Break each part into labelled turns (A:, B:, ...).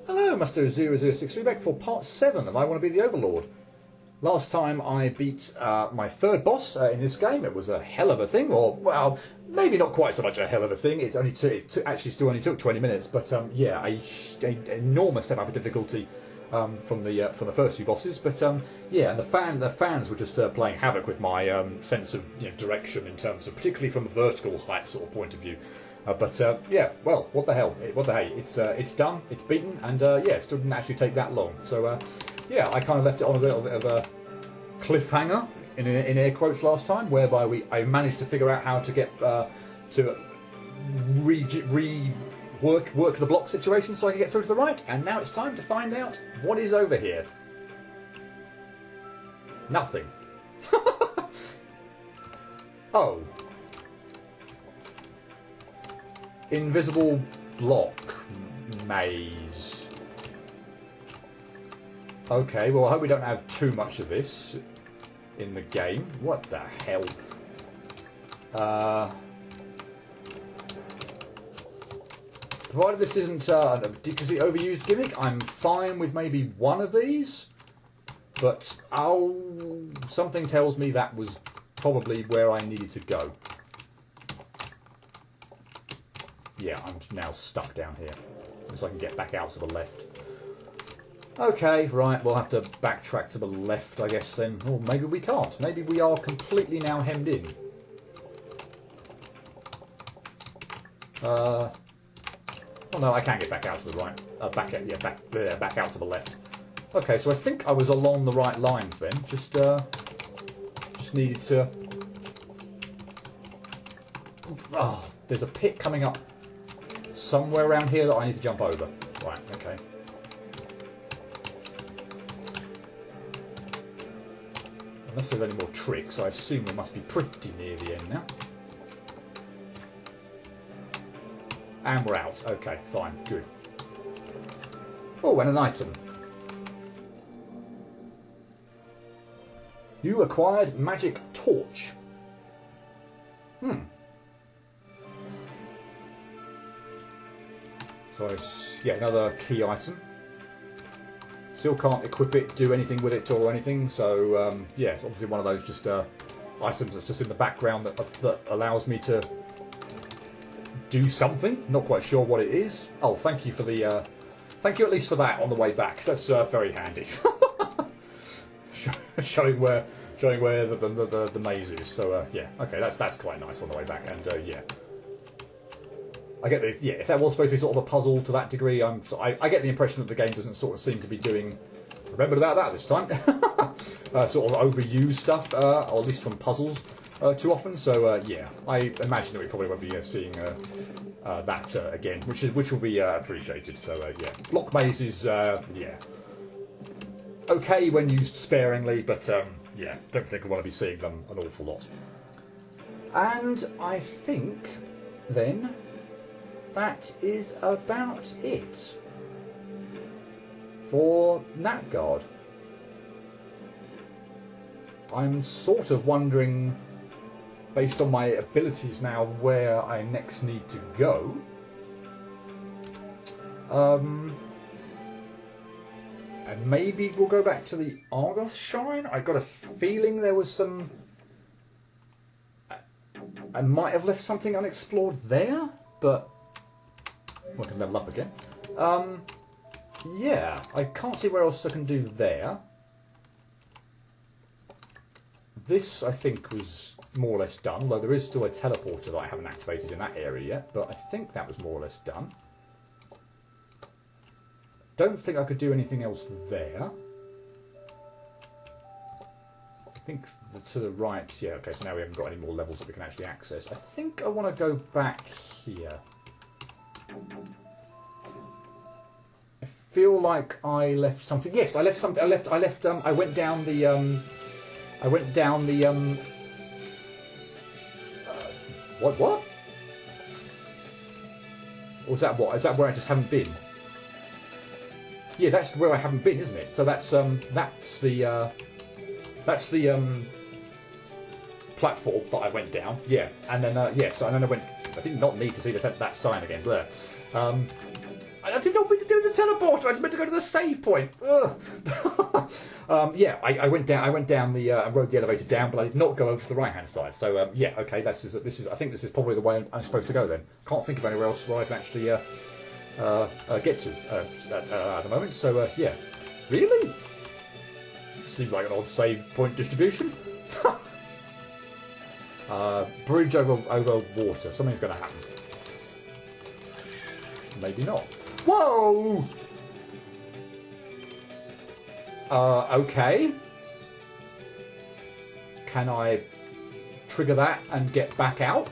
A: Hello, Master0063, back for part 7 of I Want to Be the Overlord. Last time I beat my third boss in this game. It was a hell of a thing, or, well, maybe not quite so much a hell of a thing. It actually still only took 20 minutes, but yeah, an enormous step up in difficulty from the first few bosses. But yeah, and the fans were just playing havoc with my sense of direction in terms of, particularly from a vertical height sort of point of view. But yeah, well, what the hell? What the hey? It's done. It's beaten, and yeah, it still didn't actually take that long. So yeah, I kind of left it on a little bit of a cliffhanger in air quotes last time, whereby I managed to figure out how to get to work the block situation so I can get through to the right. And now it's time to find out what is over here. Nothing. Oh. Invisible block maze. Okay, well I hope we don't have too much of this in the game. What the hell? Provided this isn't a ridiculously overused gimmick, I'm fine with maybe one of these. But something tells me that was probably where I needed to go. Yeah, I'm now stuck down here. Unless I can get back out to the left. Okay, right, we'll have to backtrack to the left, I guess, then. Or maybe we can't. Maybe we are completely now hemmed in. Oh no, I can get back out to the right. Back out to the left. Okay, so I think I was along the right lines then. Just needed to... Oh, there's a pit coming up somewhere around here that I need to jump over. Right, okay. Unless there's any more tricks, I assume we must be pretty near the end now. And we're out. Okay, fine, good. Oh, and an item. You acquired magic torch. So, yeah, another key item. Still can't equip it, do anything with it or anything. So, yeah, it's obviously one of those just items that's just in the background that allows me to do something. Not quite sure what it is. Oh, thank you for the... thank you at least for that on the way back. That's very handy. showing where the maze is. So, yeah, okay, that's quite nice on the way back. And, yeah. I get the, yeah, if that was supposed to be sort of a puzzle to that degree, I get the impression that the game doesn't sort of seem to be doing, remembered about that this time, sort of overused stuff, or at least from puzzles, too often. So yeah, I imagine that we probably won't be seeing that again, which will be appreciated. So yeah, block mazes, yeah, okay when used sparingly, but yeah, don't think I want to be seeing them an awful lot. And I think then that is about it for Nattgard. I'm sort of wondering, based on my abilities now, where I next need to go. And maybe we'll go back to the Argoth Shrine. I got a feeling there was some... I might have left something unexplored there, but... I can level up again. Yeah, I can't see where else I can do there. This, I think, was more or less done, although there is still a teleporter that I haven't activated in that area yet, but I think that was more or less done. Don't think I could do anything else there. I think to the right, yeah, okay, so now we haven't got any more levels that we can actually access. I think I want to go back here. I feel like I left something. Yes, I left something. I went down the. What? Or is that what? Is that where I just haven't been? Yeah, that's where I haven't been, isn't it? So that's the platform that I went down. Yeah, and then yeah, so and then I went. I did not need to see that sign again. Blur. I did not mean to do the teleporter. I was meant to go to the save point. Yeah, I went down. I went down the rode the elevator down, but I did not go over to the right hand side. So yeah, okay. This is. I think this is probably the way I'm supposed to go then. Can't think of anywhere else where I can actually get to at the moment. So yeah, really. Seems like an odd save point distribution. Bridge over water. Something's going to happen. Maybe not. Whoa! Okay. Can I trigger that and get back out?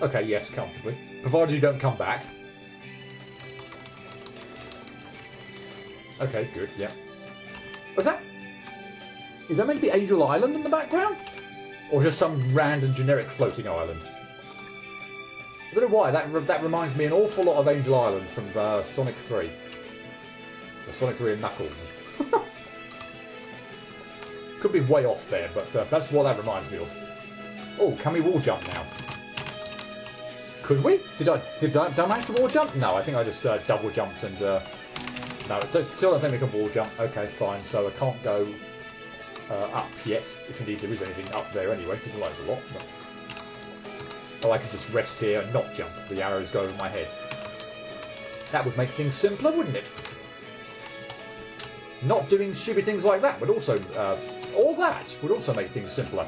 A: Okay, yes, comfortably. Provided you don't come back. Okay, good, yeah. What's that? Is that meant to be Angel Island in the background? Or just some random generic floating island? I don't know why, that reminds me an awful lot of Angel Island from Sonic 3. The Sonic 3 and Knuckles. Could be way off there, but that's what that reminds me of. Oh, can we wall jump now? Could we? Did I manage to wall jump? No, I think I just double jumped and... no, still don't think we can wall jump. Okay, fine, so I can't go up yet, if indeed there is anything up there anyway. Didn't like it a lot, but... Oh, I could just rest here and not jump. The arrows go over my head. That would make things simpler, wouldn't it? Not doing stupid things like that would also... all that would also make things simpler.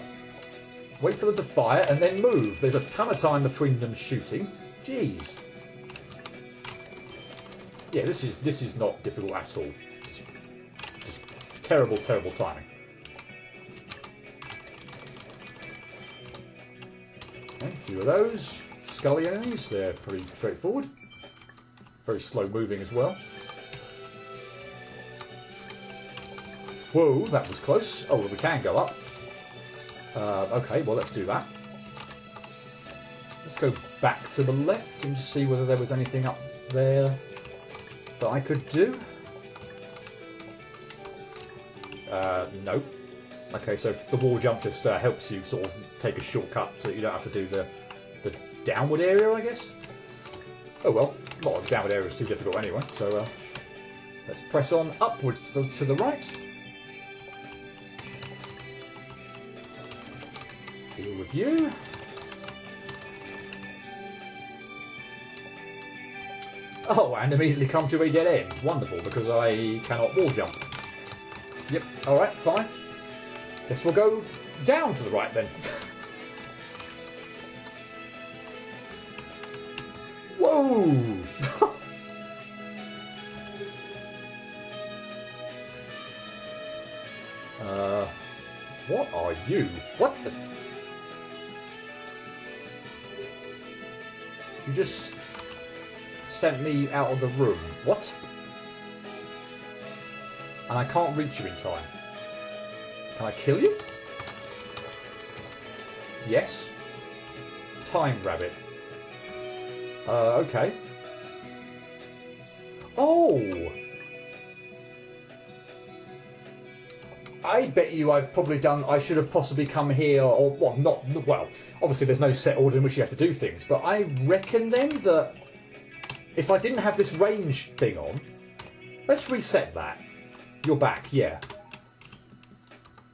A: Wait for them to fire and then move. There's a ton of time between them shooting. Jeez. Yeah, this is not difficult at all. Just terrible, terrible timing. Okay, a few of those. Scully enemies, they're pretty straightforward. Very slow moving as well. Whoa, that was close. Oh, well, we can go up. Okay, well, let's do that. Let's go back to the left and just see whether there was anything up there that I could do. Nope. Okay, so the wall jump just helps you sort of take a shortcut so you don't have to do the downward area, I guess. Oh well, not the downward area is too difficult anyway, so let's press on upwards to the right. Deal with you. Oh, and immediately come to a dead end. Wonderful, because I cannot wall jump. Yep, alright, fine. Guess we'll go down to the right then. Whoa! What are you? What the... You just sent me out of the room. What? And I can't reach you in time. Can I kill you? Yes. Time rabbit. Okay. Oh! I bet you I've probably done... I should have possibly come here, or... Well, not... Well, obviously there's no set order in which you have to do things, but I reckon then that if I didn't have this range thing on... Let's reset that. You're back, yeah.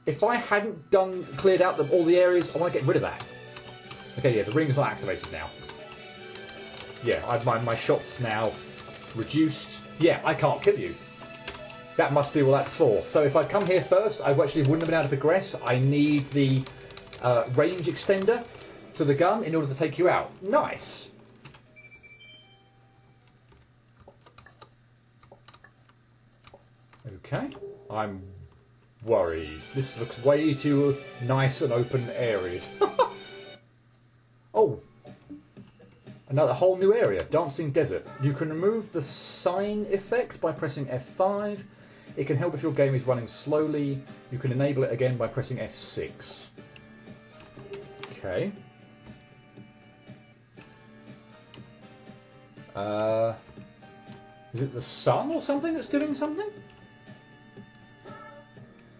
A: If I hadn't cleared out all the areas, I want to get rid of that. Okay, yeah, the ring's not activated now. Yeah, my shots now reduced. Yeah, I can't kill you. That must be what that's for. So if I'd come here first, I actually wouldn't have been able to progress. I need the range extender to the gun in order to take you out. Nice. Okay, I'm worried. This looks way too nice and open-aread. Oh, another whole new area, Dancing Desert. You can remove the sign effect by pressing F5. It can help if your game is running slowly. You can enable it again by pressing F6. Okay. Is it the sun or something that's doing something?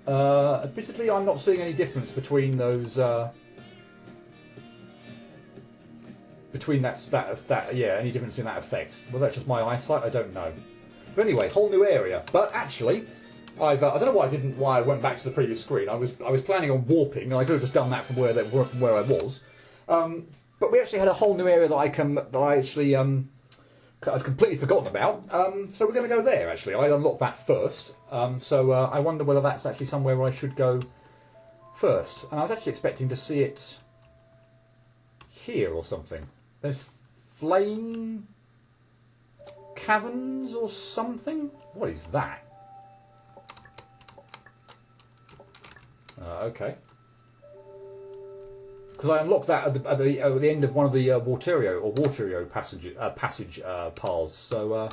A: Admittedly, I'm not seeing any difference between those between any difference in that effect. Well, that's just my eyesight. I don't know. But anyway, whole new area. But actually, I don't know why I went back to the previous screen. I was planning on warping, and I could have just done that from where I was. But we actually had a whole new area that I'd completely forgotten about. So we're going to go there. Actually, I unlocked that first. So I wonder whether that's actually somewhere where I should go first. And I was actually expecting to see it here or something. There's flame caverns or something. What is that? Okay. Because I unlocked that at the end of one of the Waterio passage paths. So,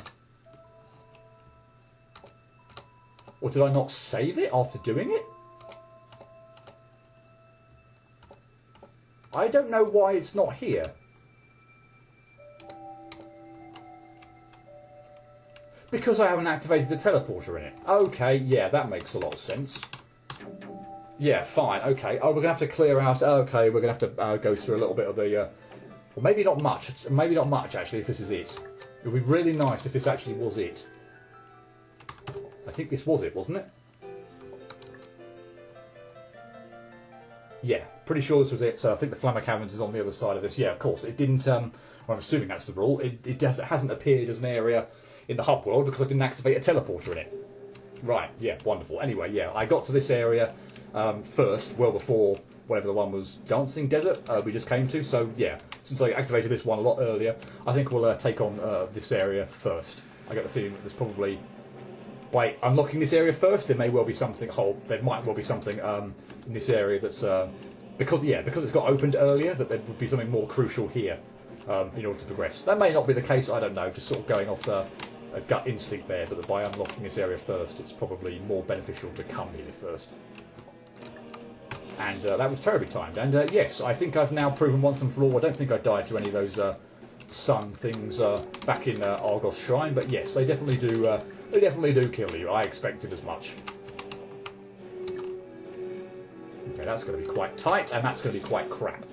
A: or did I not save it after doing it? I don't know why it's not here. Because I haven't activated the teleporter in it. Okay, yeah, that makes a lot of sense. Yeah, fine, okay. Oh, we're going to have to clear out... Okay, we're going to have to go through a little bit of the... well, maybe not much. Maybe not much, actually, if this is it. It would be really nice if this actually was it. I think this was it, wasn't it? Yeah, pretty sure this was it. So I think the Flammer Caverns is on the other side of this. Yeah, of course. It didn't... well, I'm assuming that's the rule. It hasn't appeared as an area in the hub world because I didn't activate a teleporter in it. Right, yeah, wonderful. Anyway, yeah, I got to this area... first, well before whatever the one was, Dancing Desert, we just came to. So yeah, since I activated this one a lot earlier, I think we'll take on this area first. I get the feeling that there's probably, by unlocking this area first, there may well be something. There might well be something in this area that's because it's got opened earlier, that there would be something more crucial here in order to progress. That may not be the case. I don't know. Just sort of going off a gut instinct there, that by unlocking this area first, it's probably more beneficial to come here first. And that was terribly timed. And yes, I think I've now proven once and for all. I don't think I died to any of those sun things back in Argoth Shrine. But yes, they definitely do. They definitely do kill you. I expected as much. Okay, that's going to be quite tight, and that's going to be quite crap.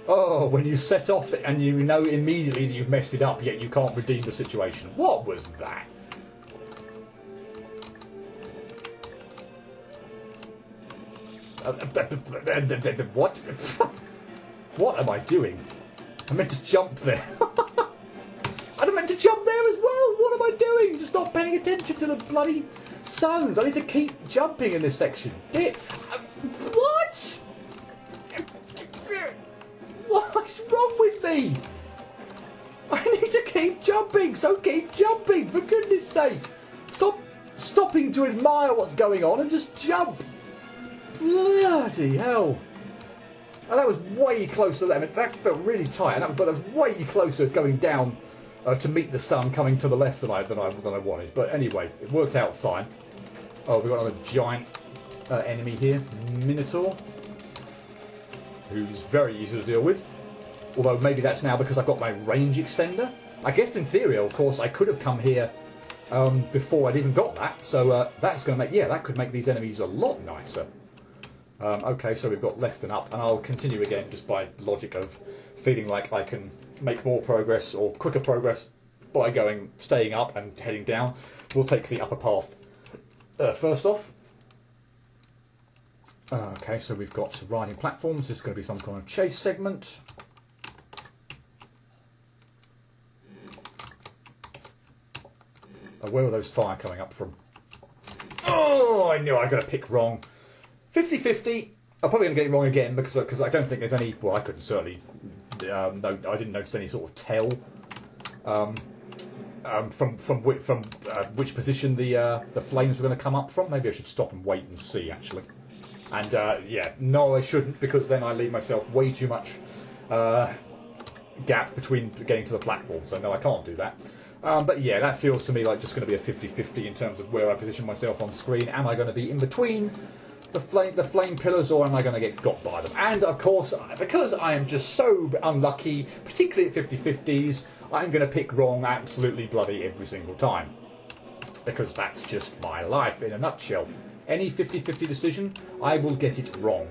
A: Oh, when you set off and you know immediately that you've messed it up, yet you can't redeem the situation. What was that? What? What am I doing? I meant to jump there. I meant to jump there as well. What am I doing? Just not paying attention to the bloody zones. I need to keep jumping in this section. What? What's wrong with me? I need to keep jumping, so keep jumping, for goodness sake. Stop stopping to admire what's going on and just jump. Bloody hell. And that was way closer. I mean, that felt really tight, but that was way closer going down to meet the sun coming to the left than I wanted. But anyway, it worked out fine. Oh, we've got another giant enemy here, Minotaur, who's very easy to deal with. Although maybe that's now because I've got my range extender. I guess in theory, of course, I could have come here before I'd even got that. So that's going to make, that could make these enemies a lot nicer. Okay, so we've got left and up, and I'll continue again just by logic of feeling like I can make more progress or quicker progress by staying up and heading down. We'll take the upper path first off. Okay, so we've got riding platforms. This is going to be some kind of chase segment. Where were those fire coming up from? Oh, I knew I got to pick wrong. 50-50. I'm probably going to get it wrong again because I don't think there's any. Well, I couldn't certainly. No, I didn't notice any sort of tell from which position the flames were going to come up from. Maybe I should stop and wait and see actually. And yeah, no, I shouldn't, because then I leave myself way too much gap between getting to the platform. So no, I can't do that. But yeah, that feels to me like just going to be a 50-50 in terms of where I position myself on screen. Am I going to be in between the flame pillars, or am I going to get got by them? And of course, because I am just so unlucky, particularly at 50-50s, I'm going to pick wrong absolutely bloody every single time. Because that's just my life in a nutshell. Any 50-50 decision, I will get it wrong.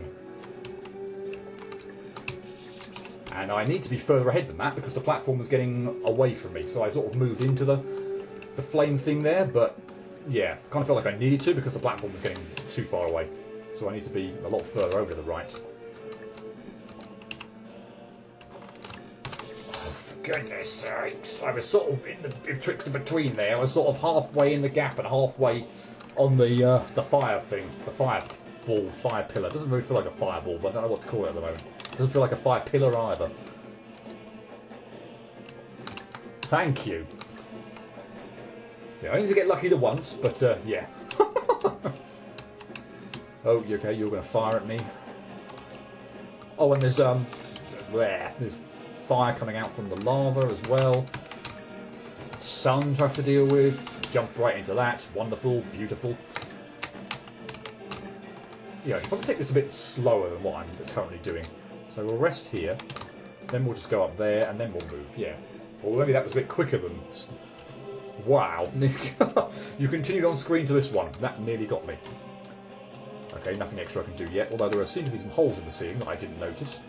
A: And I need to be further ahead than that because the platform was getting away from me. So I sort of moved into the flame thing there, but yeah, kind of felt like I needed to because the platform was getting too far away. So I need to be a lot further over to the right. Oh, for goodness sakes. I was sort of in the betwixt and between there. I was sort of halfway in the gap and halfway on the fire thing. The fire ball, fire pillar. Doesn't really feel like a fireball, but I don't know what to call it at the moment. Doesn't feel like a fire pillar either. Thank you. Yeah, I need to get lucky the once, but yeah. Oh, you okay? You're going to fire at me. Oh, and there's fire coming out from the lava as well. Sun to have to deal with. Jump right into that. Wonderful, beautiful. Yeah, I'll probably take this a bit slower than what I'm currently doing. So we'll rest here, then we'll just go up there, and then we'll move. Yeah. Well, maybe that was a bit quicker than. Wow. You continued on screen to this one. That nearly got me. Okay, nothing extra I can do yet, although there seem to be some holes in the ceiling that I didn't notice.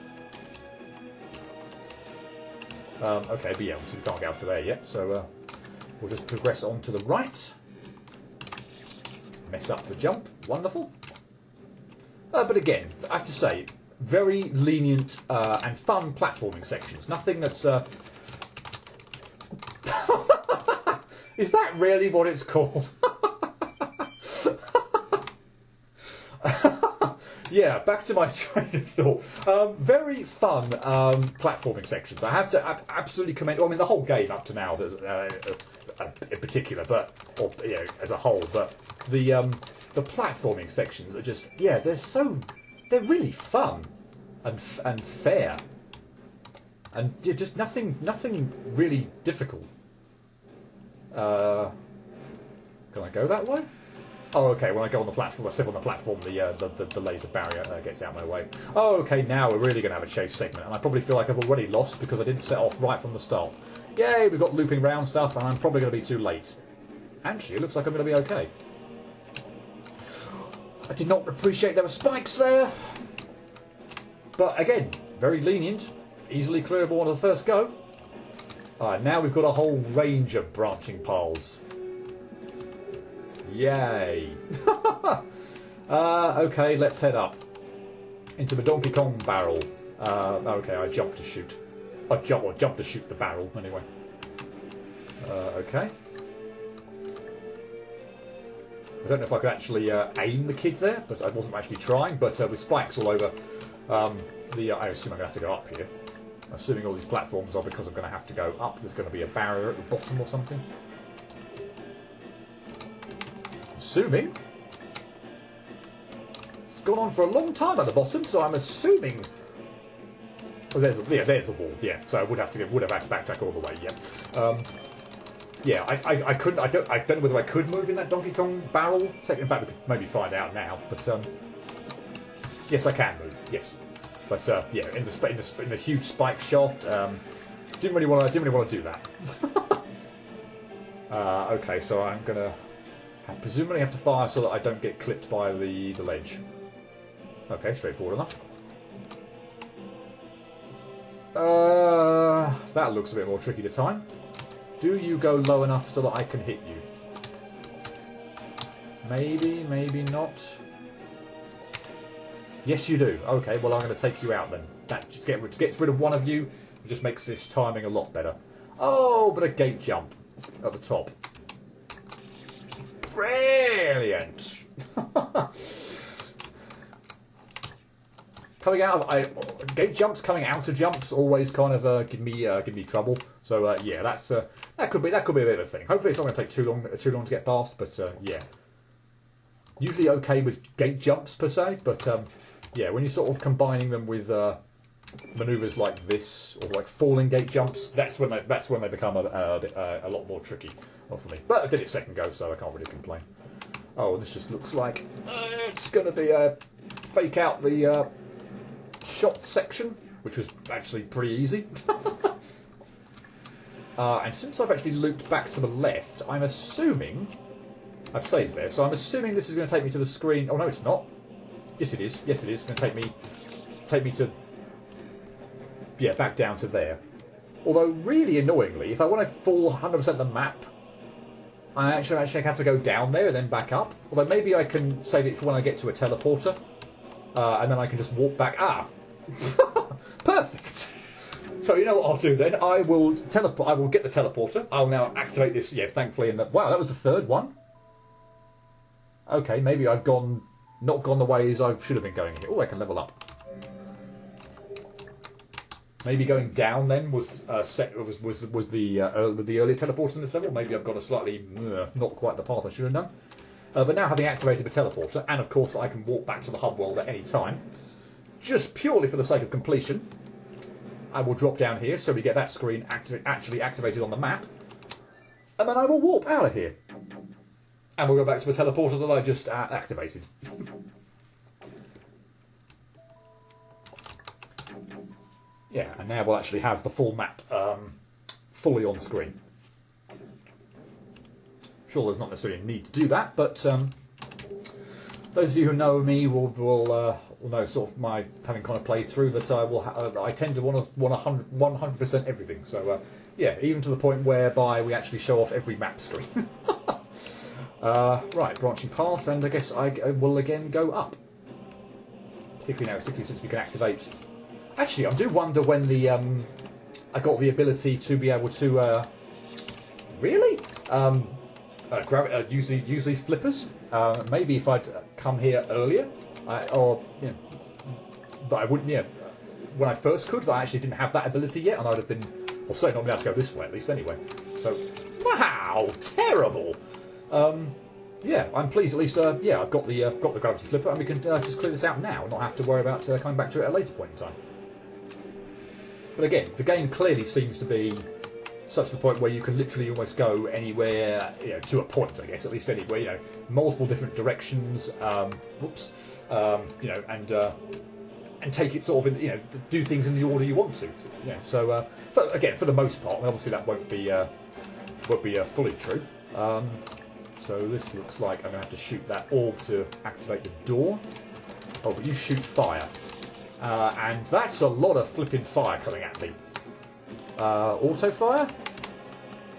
A: Okay, but yeah, obviously we can't get up to there yet, so we'll just progress on to the right. Mess up the jump. Wonderful. But again, I have to say, very lenient and fun platforming sections. Nothing that's... Is that really what it's called? Yeah, back to my train of thought. Very fun platforming sections. I have to absolutely commend. Well, I mean, the whole game up to now, in particular, but or you know, as a whole. But the platforming sections are just they're really fun and fair, and just nothing really difficult. Can I go that way? Oh, okay. When I go on the platform, I step on the platform, the laser barrier gets out of my way. Oh, okay. Now we're really going to have a chase segment, and I probably feel like I've already lost because I didn't set off right from the start. Yay! We've got looping round stuff, and I'm probably going to be too late. Actually, it looks like I'm going to be okay. I did not appreciate there were spikes there, but again, very lenient, easily clearable on the first go. Alright, now we've got a whole range of branching paths. Yay! Okay, let's head up into the Donkey Kong barrel. Okay, I jumped to shoot. I jumped to shoot the barrel anyway. Okay. I don't know if I could actually aim the kid there, but I wasn't actually trying. But with spikes all over, I assume I'm going to have to go up here. Assuming all these platforms are because I'm going to have to go up. There's going to be a barrier at the bottom or something. Assuming. It's gone on for a long time at the bottom, so I'm assuming. Oh, there's a wall. Yeah, so I would have had to backtrack all the way. Yeah. Yeah, I couldn't. I don't know whether I could move in that Donkey Kong barrel. In fact, we could maybe find out now. But yes, I can move. Yes. But yeah, in the huge spike shaft, didn't really want to do that. Okay, so I'm gonna presumably have to fire so that I don't get clipped by the ledge. Okay, straightforward enough. That looks a bit more tricky to time. Do you go low enough so that I can hit you? Maybe, maybe not. Yes, you do. Okay, well, I'm going to take you out then. That just gets rid of one of you. It just makes this timing a lot better. Oh, but a gate jump at the top. Brilliant. Coming out of gate jumps, coming out of jumps always kind of give me trouble. So yeah, that could be a bit of a thing. Hopefully, it's not going to take too long to get past. But yeah, usually okay with gate jumps per se, but yeah, when you're sort of combining them with manoeuvres like this or like falling gate jumps, that's when they become a lot more tricky for me. But I did it second go, so I can't really complain. Oh, this just looks like it's going to be a fake out the shot section, which was actually pretty easy. And since I've actually looped back to the left, I'm assuming I've saved there, so I'm assuming this is going to take me to the screen. Oh no, it's not. Yes, it is. Yes, it is. It's going to take me to. yeah, back down to there. Although, really annoyingly, if I want to full 100% the map, I actually have to go down there and then back up. Although maybe I can save it for when I get to a teleporter, and then I can just walk back. Ah, perfect. So you know what I'll do then? I will teleport. I will get the teleporter. I'll now activate this. Yeah, thankfully, wow, that was the third one. Okay, maybe I've not gone the way as I should have been going here. Oh, I can level up. Maybe going down then was the earlier teleporter in this level. Maybe I've got a slightly not quite the path I should have done. But now having activated the teleporter, and of course I can walk back to the hub world at any time, just purely for the sake of completion, I will drop down here so we get that screen actually activated on the map, and then I will warp out of here, and we'll go back to the teleporter that I just activated. Yeah, and now we'll actually have the full map fully on screen. Sure, there's not necessarily a need to do that, but those of you who know me will know sort of my having kind of played through that I tend to want 100% everything. So yeah, even to the point whereby we actually show off every map screen. Right, branching path, and I guess I will again go up. Particularly since we can activate. Actually, I do wonder when the I got the ability to be able to really use these flippers. Maybe if I'd come here earlier, or you know, but I wouldn't. Yeah, when I first could, I actually didn't have that ability yet, and I'd have been, or certainly not been able to go this way at least. Anyway, so wow, terrible. Yeah, I'm pleased at least. Yeah, I've got the gravity flipper, and we can just clear this out now, and not have to worry about coming back to it at a later point in time. But again, the game clearly seems to be such the point where you can literally almost go anywhere, you know, to a point. I guess at least anywhere, you know, multiple different directions. You know, and take it sort of in, you know, do things in the order you want to. Yeah. So again, for the most part, and obviously that won't be fully true. So this looks like I'm going to have to shoot that orb to activate the door. Oh, but you shoot fire. And that's a lot of flipping fire coming at me. Auto fire?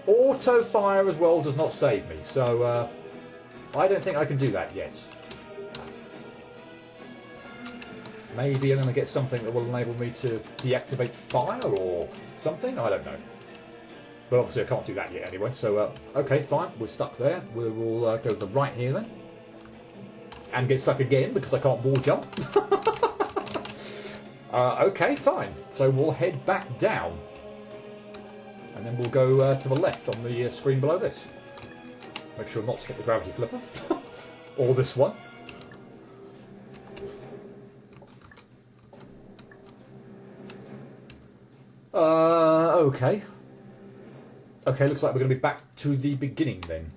A: Auto fire as well does not save me. So I don't think I can do that yet. Maybe I'm going to get something that will enable me to deactivate fire or something? I don't know. But obviously I can't do that yet anyway, so okay, fine, we're stuck there. We will go to the right here then. And get stuck again because I can't wall jump. Okay, fine. So we'll head back down. And then we'll go to the left on the screen below this. Make sure not to hit the gravity flipper. Or this one. Okay. Okay, looks like we're going to be back to the beginning then.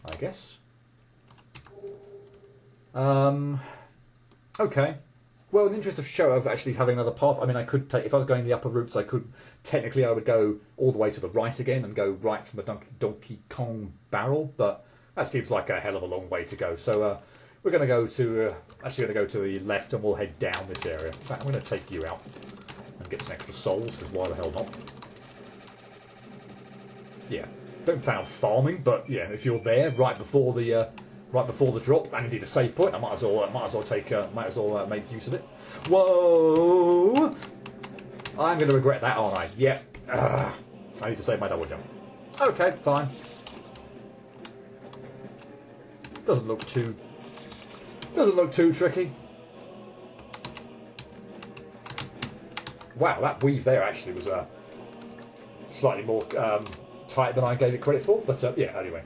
A: I guess. Okay. Well, in the interest of show of actually having another path, I mean, I could take, if I was going the upper routes, I could, technically I would go all the way to the right again and go right from the Donkey Kong barrel, but that seems like a hell of a long way to go. So we're going to go to, actually going to go to the left and we'll head down this area. In fact, I'm going to take you out. And get some extra souls, because why the hell not? Yeah, don't plan on farming, but yeah, if you're there right before the drop, and indeed a save point, I might as well make use of it. Whoa! I'm going to regret that, aren't I? Yep. I need to save my double jump. Okay, fine. Doesn't look too tricky. Wow, that weave there actually was slightly more tight than I gave it credit for, but yeah, anyway.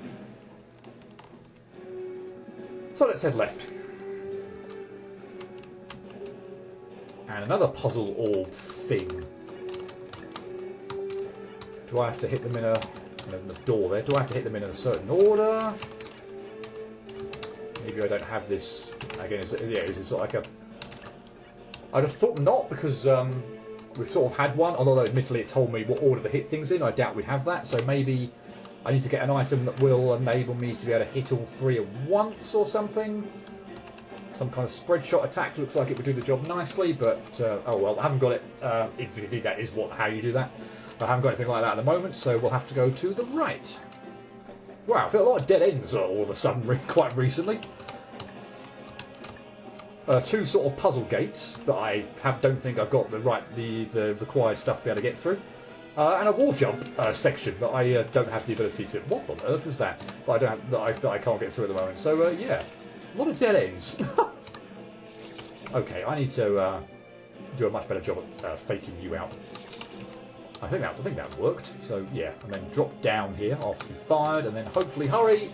A: So let's head left. And another puzzle orb thing. Do I have to hit them in the door there? Do I have to hit them in a certain order? Maybe I don't have this. Again, is it sort of like a... I'd have thought not, because we've sort of had one, although admittedly it told me what order to hit things in. I doubt we'd have that, so maybe I need to get an item that will enable me to be able to hit all three at once or something. Some kind of spread shot attack looks like it would do the job nicely, but oh well, I haven't got it. If indeed that is how you do that. I haven't got anything like that at the moment, so we'll have to go to the right. Wow, I feel a lot of dead ends all of a sudden quite recently. Two sort of puzzle gates that I don't think I've got the required stuff to be able to get through. And a wall jump section that I don't have the ability to. What on earth was that? That I can't get through at the moment. So yeah, a lot of dead ends. Okay, I need to do a much better job at faking you out. I think that worked. So yeah, and then drop down here after you fired, and then hopefully hurry.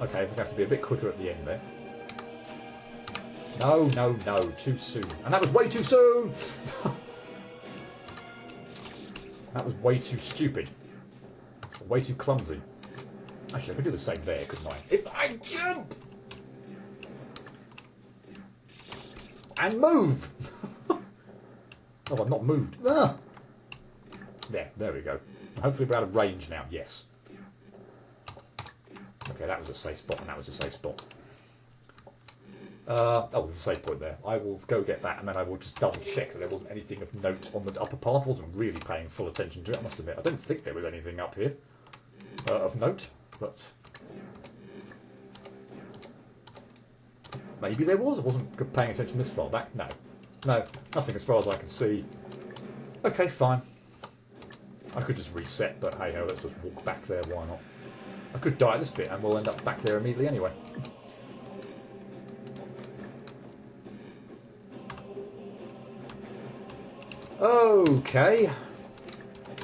A: Okay, I think I have to be a bit quicker at the end there. No, no, no, too soon. And that was way too soon! That was way too stupid. Way too clumsy. Actually, I could do the same there, couldn't I? If I jump! And move! Oh, I've not moved. Ah. There we go. Hopefully we're out of range now, yes. Okay, that was a safe spot, and that was a safe spot. Oh, there's a save point there. I will go get that, and then I will just double check that there wasn't anything of note on the upper path. I wasn't really paying full attention to it, I must admit. I don't think there was anything up here of note, but maybe there was. I wasn't paying attention this far back. No, nothing as far as I can see. Okay, fine. I could just reset, but hey ho, let's just walk back there. Why not? I could die at this bit, and we'll end up back there immediately anyway. Okay,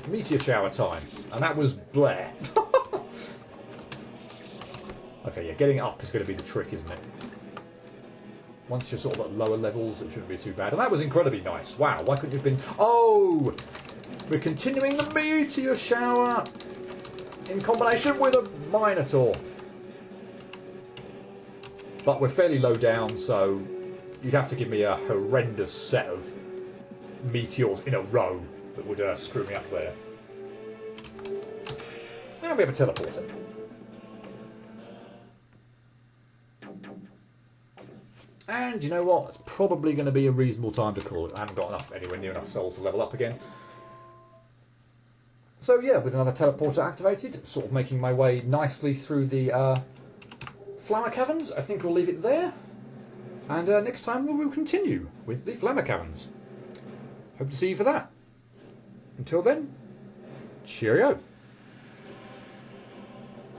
A: meteor shower time, and that was Blair. Okay, yeah, getting up is going to be the trick, isn't it? Once you're sort of at lower levels, it shouldn't be too bad. And that was incredibly nice. Wow, why couldn't you have been... Oh! We're continuing the meteor shower in combination with a Minotaur. But we're fairly low down, so you'd have to give me a horrendous set of meteors in a row that would screw me up there. And we have a teleporter. And you know what? It's probably going to be a reasonable time to call it. I haven't got anywhere near enough souls to level up again. So yeah, with another teleporter activated, sort of making my way nicely through the Flower Caverns, I think we'll leave it there. And next time we will continue with the Flower Caverns. Hope to see you for that. Until then, cheerio.